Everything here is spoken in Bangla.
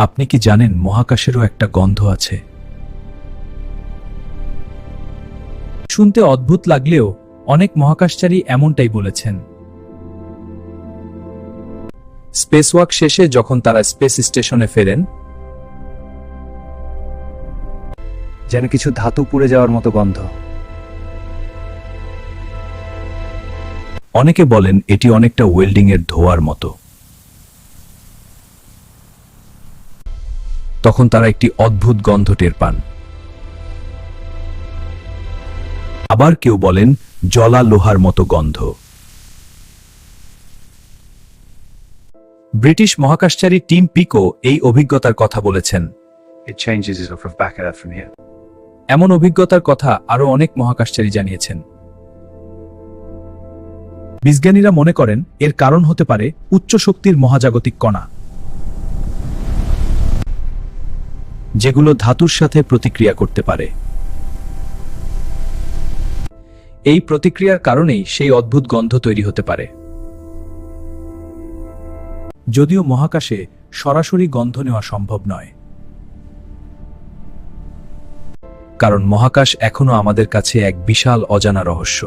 আপনি কি জানেন মহাকাশেরও একটা গন্ধ আছে? শুনতে অদ্ভুত লাগলেও অনেক মহাকাশচারী এমনটাই বলেছেন। স্পেসওয়াক শেষে যখন তারা স্পেস স্টেশনে ফেরেন, যেন কিছু ধাতু পুড়ে যাওয়ার মতো গন্ধ। অনেকে বলেন এটি অনেকটা ওয়েল্ডিং এর ধোঁয়ার মতো। তখন তারা একটি অদ্ভুত গন্ধ টের পান। আবার কেউ বলেন জ্বলা লোহার মতো গন্ধ। ব্রিটিশ মহাকাশচারী টিম পিকো এই অভিজ্ঞতার কথা বলেছেন। It changes the look of back Earth from here. এমন অভিজ্ঞতার কথা আরও অনেক মহাকাশচারী জানিয়েছেন। বিজ্ঞানীরা মনে করেন এর কারণ হতে পারে উচ্চ শক্তির মহাজাগতিক কণা, যেগুলো ধাতুর সাথে প্রতিক্রিয়া করতে পারে। এই প্রতিক্রিয়ার কারণেই সেই অদ্ভুত গন্ধ তৈরি হতে পারে। যদিও মহাকাশে সরাসরি গন্ধ নেওয়া সম্ভব নয়, কারণ মহাকাশ এখনো আমাদের কাছে এক বিশাল অজানা রহস্য।